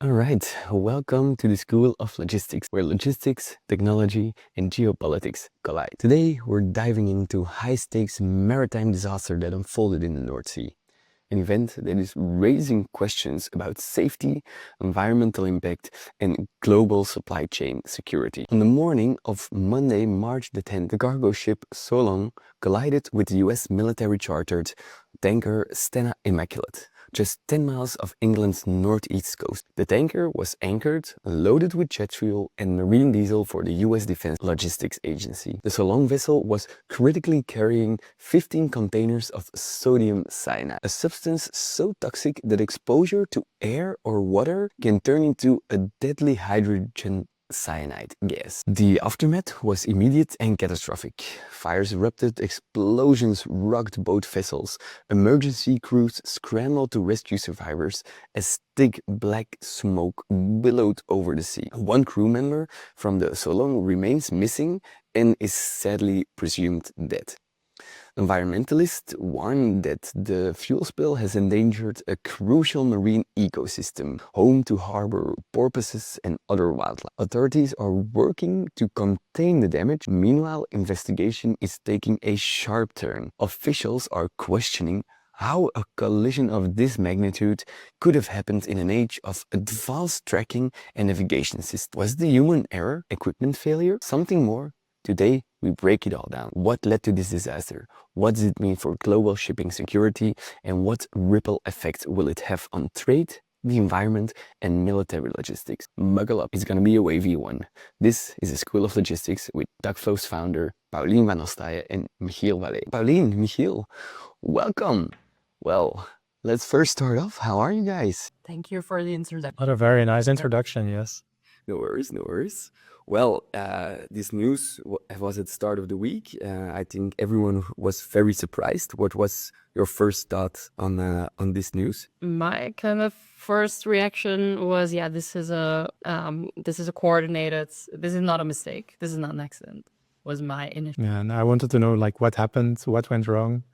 All right, welcome to the School of Logistics, where logistics, technology, and geopolitics collide. Today, we're diving into high-stakes maritime disaster that unfolded in the North Sea. An event that is raising questions about safety, environmental impact, and global supply chain security. On the morning of Monday, March the 10th, the cargo ship So Long collided with the US military-chartered tanker Stena Immaculate, just 10 miles off England's northeast coast. The tanker was anchored, loaded with jet fuel and marine diesel for the US Defense Logistics Agency. The So Long vessel was critically carrying 15 containers of sodium cyanide, a substance so toxic that exposure to air or water can turn into a deadly hydrogen cyanide gas. The aftermath was immediate and catastrophic. Fires erupted, explosions rocked both vessels. Emergency crews scrambled to rescue survivors as thick black smoke billowed over the sea. One crew member from the So Long remains missing and is sadly presumed dead. Environmentalists warn that the fuel spill has endangered a crucial marine ecosystem, home to harbor porpoises and other wildlife. Authorities are working to contain the damage. Meanwhile, investigation is taking a sharp turn. Officials are questioning how a collision of this magnitude could have happened in an age of advanced tracking and navigation systems. Was the human error, equipment failure, something more? Today, we break it all down. What led to this disaster? What does it mean for global shipping security? And what ripple effect will it have on trade, the environment, and military logistics? Buckle up, it's gonna be a wavy one. This is the School of Logistics with Duckflow's founder, Paulien van Ostaaije and Michiel Vallée. Paulien, Michiel, welcome. Well, let's first start off. How are you guys? Thank you for the introduction. What a very nice introduction, yes. No worries, no worries. Well, this news was at the start of the week. I think everyone was very surprised. What was your first thought on this news? My kind of first reaction was, yeah, this is a coordinated. This is not a mistake. This is not an accident. Was my initial. Yeah, and I wanted to know like what happened, what went wrong.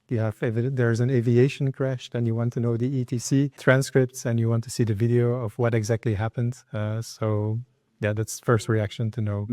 If there's an aviation crash, then you want to know the ETC transcripts and you want to see the video of what exactly happened. So yeah, that's first reaction to know.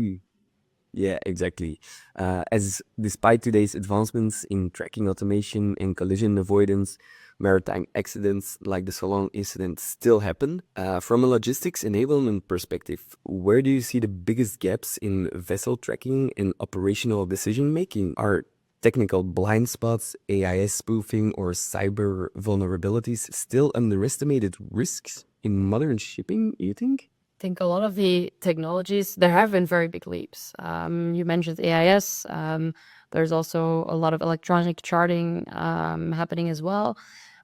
Yeah, exactly. As despite today's advancements in tracking automation and collision avoidance, maritime accidents like the So Long incident still happen. From a logistics enablement perspective, where do you see the biggest gaps in vessel tracking and operational decision making? Are technical blind spots, AIS spoofing, or cyber vulnerabilities still underestimated risks in modern shipping, you think? I think a lot of the technologies, there have been very big leaps. You mentioned AIS. There's also a lot of electronic charting happening as well.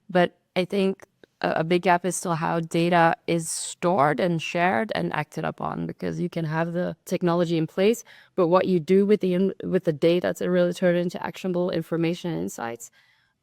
But I think a big gap is still how data is stored and shared and acted upon, because you can have the technology in place, but what you do with the data to really turn it into actionable information and insights,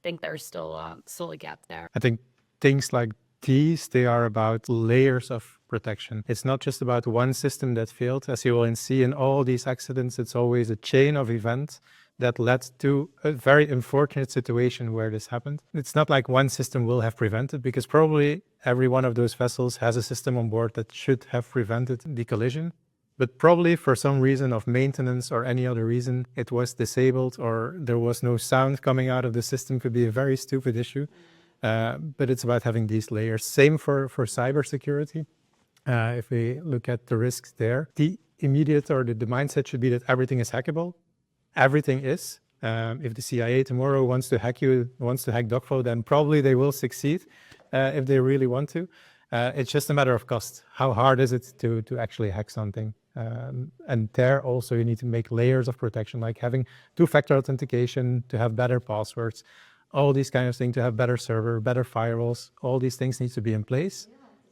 I think there's still a gap there. I think things like these, they are about layers of protection. It's not just about one system that failed. As you will see in all these accidents, it's always a chain of events that led to a very unfortunate situation where this happened. It's not like one system will have prevented, because probably every one of those vessels has a system on board that should have prevented the collision. But probably for some reason of maintenance or any other reason, it was disabled or there was no sound coming out of the system. Could be a very stupid issue. But it's about having these layers. Same for cybersecurity. If we look at the risks there, the immediate or the mindset should be that everything is hackable. Everything is. If the CIA tomorrow wants to hack you, wants to hack Duckflow, then probably they will succeed if they really want to. It's just a matter of cost. How hard is it to actually hack something? And there also you need to make layers of protection, like having two-factor authentication, to have better passwords, all these kind of things, to have better server, better firewalls. All these things need to be in place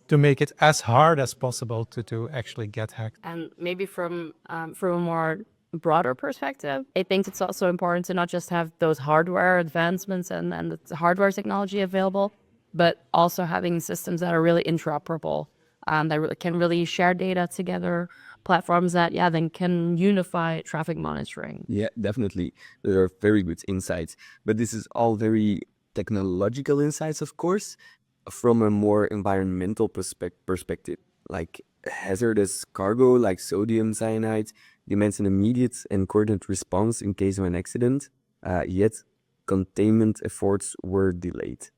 to make it as hard as possible to actually get hacked. And maybe from a more broader perspective, I think it's also important to not just have those hardware advancements and the hardware technology available, but also having systems that are really interoperable, that can really share data together, platforms that, then can unify traffic monitoring. Yeah, definitely. There are very good insights, but this is all very technological insights, of course. from a more environmental perspective, like hazardous cargo like sodium cyanide demands an immediate and coordinated response in case of an accident, yet containment efforts were delayed.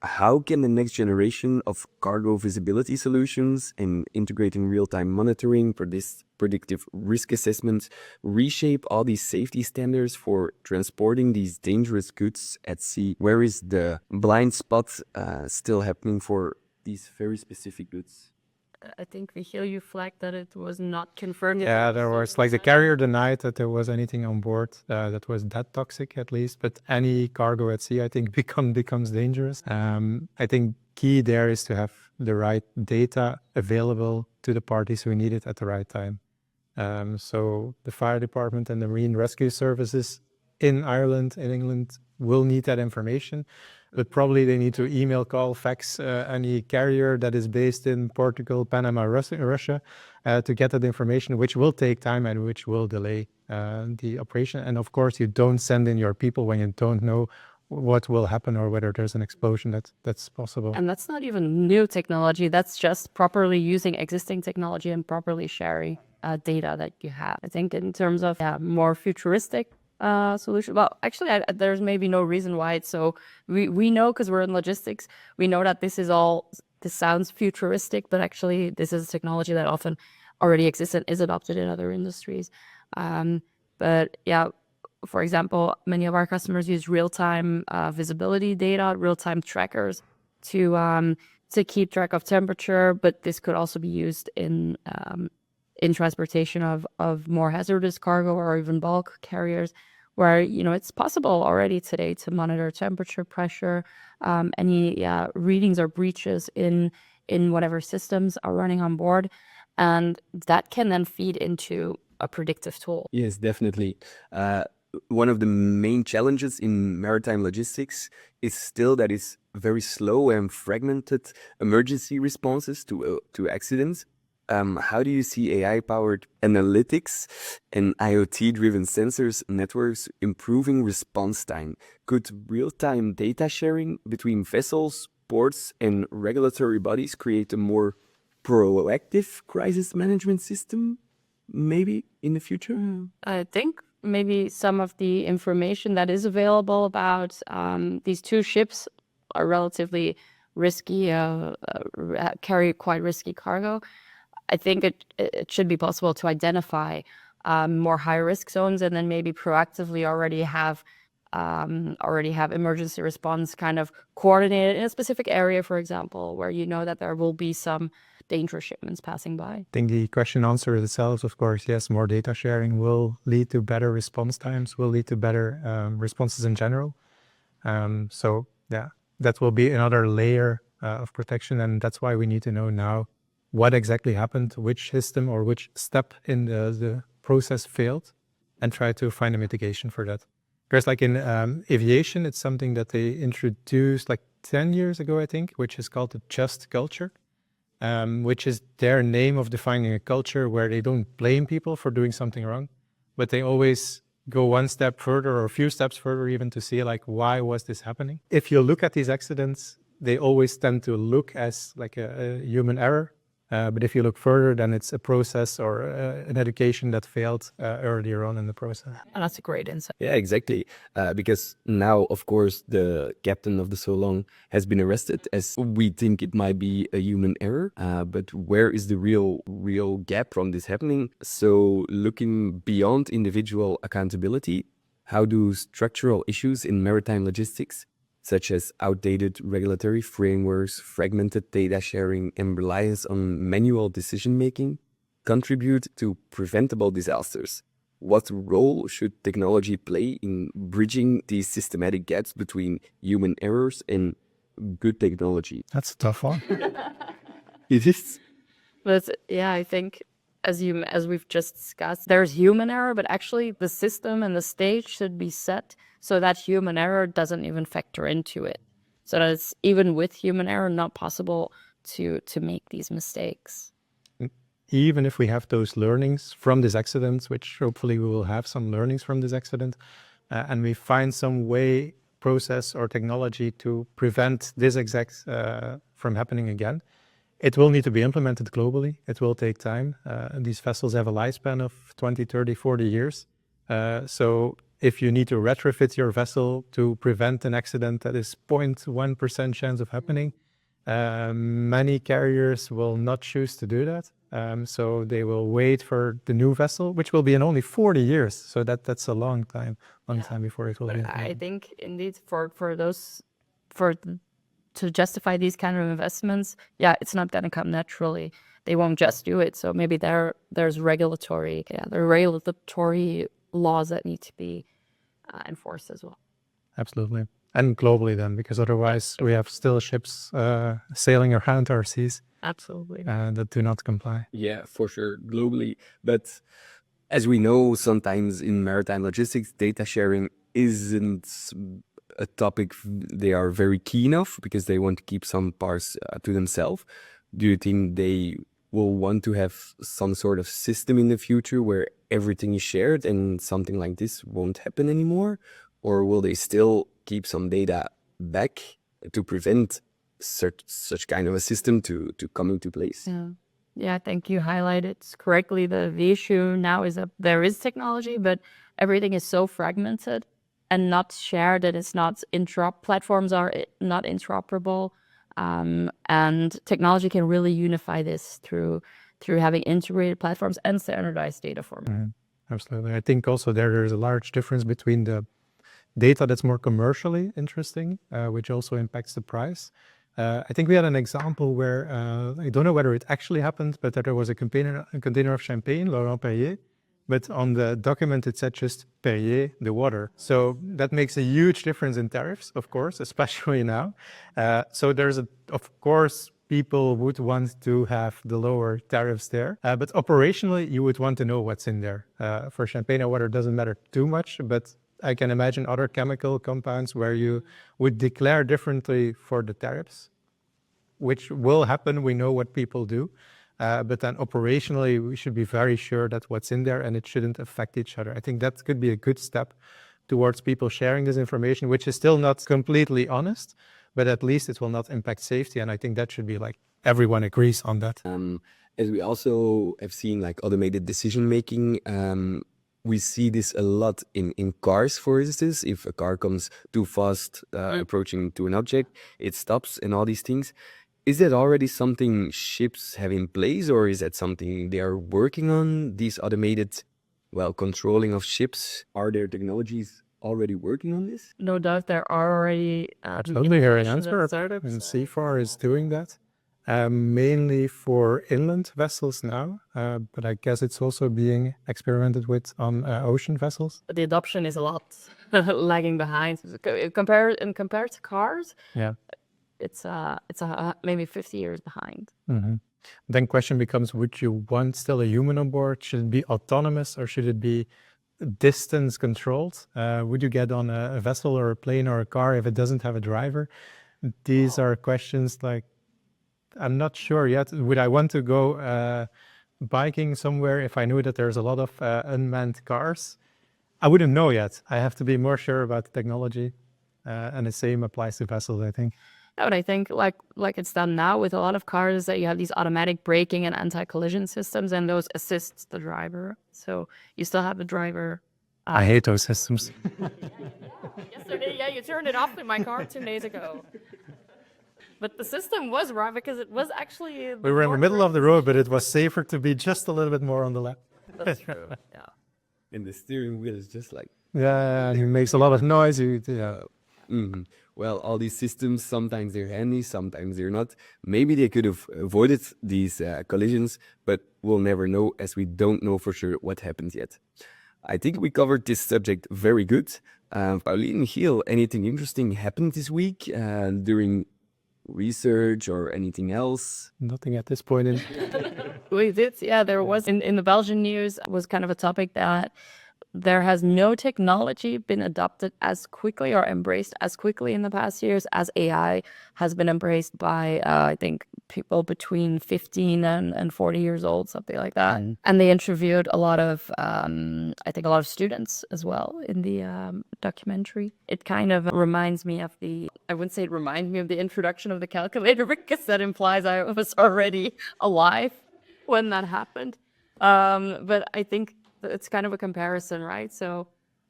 How can the next generation of cargo visibility solutions and integrating real-time monitoring, predictive risk assessments reshape all these safety standards for transporting these dangerous goods at sea? Where is the blind spot still happening for these very specific goods? I think Michiel, you flagged that it was not confirmed. Yeah, there was like the carrier denied that there was anything on board that was that toxic at least, but any cargo at sea, I think, becomes dangerous. I think key there is to have the right data available to the parties who need it at the right time. So the fire department and the marine rescue services in Ireland, in England, will need that information, but probably they need to email, call, fax any carrier that is based in Portugal, Panama, Russia to get that information, which will take time and which will delay the operation. And of course, you don't send in your people when you don't know what will happen or whether there's an explosion that's possible. And that's not even new technology. That's just properly using existing technology and properly sharing data that you have. I think in terms of more futuristic solution. Well, actually, there's maybe no reason why it's so. We know, because we're in logistics, we know that this sounds futuristic, but actually this is technology that often already exists and is adopted in other industries. But yeah, for example, many of our customers use real-time visibility data, real-time trackers to keep track of temperature, but this could also be used in transportation of more hazardous cargo or even bulk carriers, where it's possible already today to monitor temperature, pressure, any readings or breaches in whatever systems are running on board, and that can then feed into a predictive tool. Yes, definitely. One of the main challenges in maritime logistics is still that it's very slow and fragmented emergency responses to accidents. How do you see AI-powered analytics and IoT-driven sensors networks improving response time? Could real-time data sharing between vessels, ports, and regulatory bodies create a more proactive crisis management system, maybe in the future? I think maybe some of the information that is available about these two ships are relatively risky, carry quite risky cargo. I think it should be possible to identify more high-risk zones and then maybe proactively already have emergency response kind of coordinated in a specific area, for example, where you know that there will be some dangerous shipments passing by. I think the question answers itself, of course. Yes, more data sharing will lead to better response times, will lead to better responses in general. So yeah, that will be another layer of protection, and that's why we need to know now what exactly happened, which system or which step in the process failed, and try to find a mitigation for that. Because like in aviation, it's something that they introduced like 10 years ago, I think, which is called the just culture, which is their name of defining a culture where they don't blame people for doing something wrong, but they always go one step further or a few steps further even to see like, why was this happening? If you look at these accidents, they always tend to look as like a human error. But if you look further, then it's a process or an education that failed earlier on in the process. And that's a great insight. Yeah, exactly. Because now, of course, the captain of the So Long has been arrested, as we think it might be a human error. But where is the real gap from this happening? So looking beyond individual accountability, how do structural issues in maritime logistics, such as outdated regulatory frameworks, fragmented data sharing, and reliance on manual decision-making, contribute to preventable disasters? What role should technology play in bridging these systematic gaps between human errors and good technology? That's a tough one. It is. But yeah, I think as we've just discussed, there's human error, but actually the system and the stage should be set so that human error doesn't even factor into it. So that it's even with human error not possible to make these mistakes. Even if we have those learnings from this accident, which hopefully we will have some learnings from this accident, and we find some way process or technology to prevent this exact from happening again. It will need to be implemented globally. It will take time. These vessels have a lifespan of 20, 30, 40 years. So if you need to retrofit your vessel to prevent an accident that is 0.1% chance of happening, many carriers will not choose to do that. So they will wait for the new vessel, which will be in only 40 years. So that's a long time before it will be I implemented. think indeed to justify these kind of investments, it's not going to come naturally. They won't just do it. So maybe there are regulatory laws that need to be enforced as well. Absolutely. And globally then, because otherwise we have still ships sailing around our seas Absolutely. that do not comply. Yeah, for sure, globally. But as we know, sometimes in maritime logistics, data sharing isn't a topic they are very keen of because they want to keep some parts to themselves. Do you think they will want to have some sort of system in the future where everything is shared and something like this won't happen anymore? Or will they still keep some data back to prevent such kind of a system to come into place? Yeah, I think you highlighted correctly. The issue now is that there is technology, but everything is so fragmented and not shared that it's not platforms are not interoperable. And technology can really unify this through having integrated platforms and standardized data format. Absolutely. I think also there's a large difference between the data that's more commercially interesting, which also impacts the price. I think we had an example where I don't know whether it actually happened, but that there was a container of champagne, Laurent Perrier, but on the document it said just Perrier, the water. So that makes a huge difference in tariffs, of course, especially now. So of course, people would want to have the lower tariffs there, but operationally, you would want to know what's in there. For champagne water, it doesn't matter too much, but I can imagine other chemical compounds where you would declare differently for the tariffs, which will happen. We know what people do. But then operationally, we should be very sure that what's in there and it shouldn't affect each other. I think that could be a good step towards people sharing this information, which is still not completely honest, but at least it will not impact safety. And I think that should be like everyone agrees on that. As we also have seen like automated decision making, we see this a lot in cars, for instance. If a car comes too fast approaching to an object, it stops and all these things. Is that already something ships have in place, or is that something they are working on, these automated, controlling of ships? Are there technologies already working on this? No doubt there are already Absolutely, here in innovations and Antwerp, startups. and CFAR is doing that. Mainly for inland vessels now, but I guess it's also being experimented with on ocean vessels. The adoption is a lot lagging behind. Compared to cars, Yeah. it's maybe 50 years behind. Then question becomes, would you want still a human on board? Should it be autonomous or should it be distance controlled? Would you get on a vessel or a plane or a car if it doesn't have a driver? These are questions like, I'm not sure yet. Would I want to go biking somewhere if I knew that there's a lot of unmanned cars? I wouldn't know yet. I have to be more sure about the technology. And the same applies to vessels, I think. No, but I think like it's done now with a lot of cars that you have these automatic braking and anti-collision systems, and those assist the driver. So you still have the driver. I hate those systems. Yesterday, you turned it off in my car 2 days ago. But the system was right because it was actually... We were in the middle of the road, but it was safer to be just a little bit more on the left. That's true, yeah. And the steering wheel is just like... Yeah, it makes a lot of noise. Well, all these systems, sometimes they're handy, sometimes they're not. Maybe they could have avoided these collisions, but we'll never know as we don't know for sure what happens yet. I think we covered this subject very good. Pauline, Giel, anything interesting happened this week during research or anything else? Nothing at this point. We did, yeah, there was in the Belgian news was kind of a topic that there has no technology been adopted as quickly or embraced as quickly in the past years as AI has been embraced by, I think, people between 15 and 40 years old, something like that. And they interviewed a lot of, I think, a lot of students as well in the documentary. It kind of reminds me of I wouldn't say it reminds me of the introduction of the calculator because that implies I was already alive when that happened. But I think it's kind of a comparison, right? So,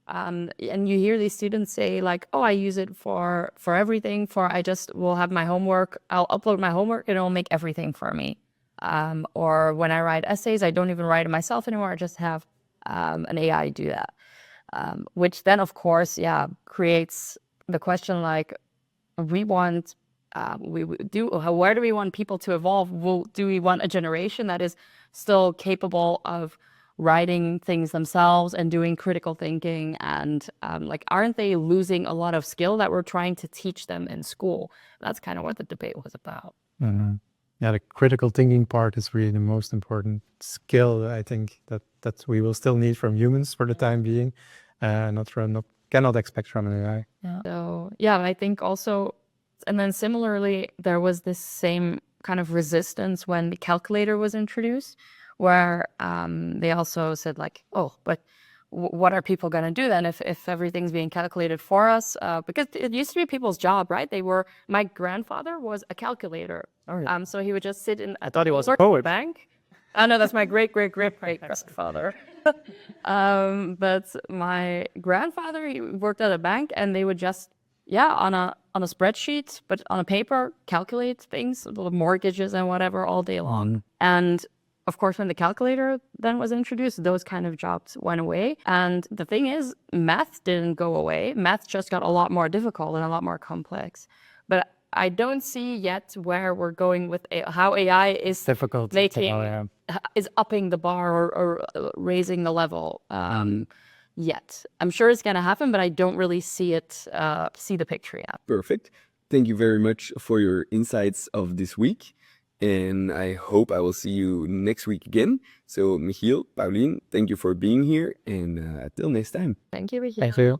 and you hear these students say like, oh, I use it for everything. I just will have my homework. I'll upload my homework and it'll make everything for me. Or when I write essays, I don't even write it myself anymore. I just have an AI do that. Which then, of course, creates the question like, we want, where do we want people to evolve? Do we want a generation that is still capable of writing things themselves and doing critical thinking? And like, aren't they losing a lot of skill that we're trying to teach them in school? That's kind of what the debate was about. Mm-hmm. Yeah, the critical thinking part is really the most important skill, I think, that we will still need from humans for the time being, cannot expect from an AI. Yeah. So I think also, and then similarly, there was this same kind of resistance when the calculator was introduced, where they also said like, oh, but what are people going to do then if everything's being calculated for us? Because it used to be people's job, right? My grandfather was a calculator. So he would just sit in. I thought he was a poet. Bank. Oh no, that's my great grandfather. But my grandfather, he worked at a bank, and they would just on a spreadsheet, but on a paper, calculate things, the mortgages and whatever all day long. And of course, when the calculator then was introduced, those kind of jobs went away. And the thing is, math didn't go away. Math just got a lot more difficult and a lot more complex. But I don't see yet where we're going with how AI is difficult is upping the bar or raising the level yet. I'm sure it's going to happen, but I don't really see the picture yet. Perfect. Thank you very much for your insights of this week. And I hope I will see you next week again. So Michiel, Pauline, thank you for being here. And until next time. Thank you, Michiel. Thank you.